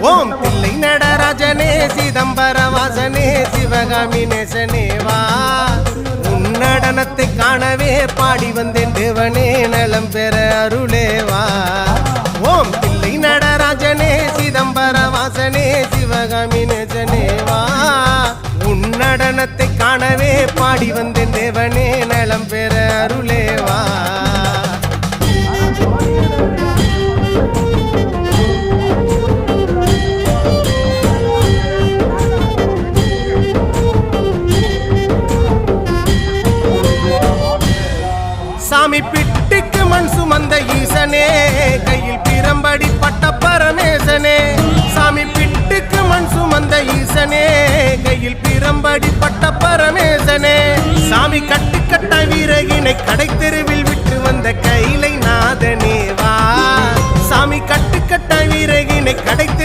ஓம் தில்லை நடராஜனே சிதம்பர வாசனே சிவகாமி நேசனே வா உன் நடனத்தை காணவே பாடி வந்தேன் தேவனே நலம் பெற அருளேவா ஓம் தில்லை நடராஜனே சிதம்பர வாசனே சிவகாமி நேசனே வா உன் நடனத்தை காணவே பாடி வந்தேன் தேவனே நலம் பெற அருளேவா சாமி பிட்டுக்கு மண் சுமந்த ஈசனே கையில் பிரம்படி பட்ட பரமேசனே சாமி பிட்டுக்கு மண் சுமந்த ஈசனே கையில் பிரம்படி பட்ட பரமேசனே சாமி கட்டுக்கட்ட வீரகினை கடை தெருவில் விட்டு வந்த கைலை நாதனே வா சாமி கட்டுக்கட்ட வீரகினை கடை தெரு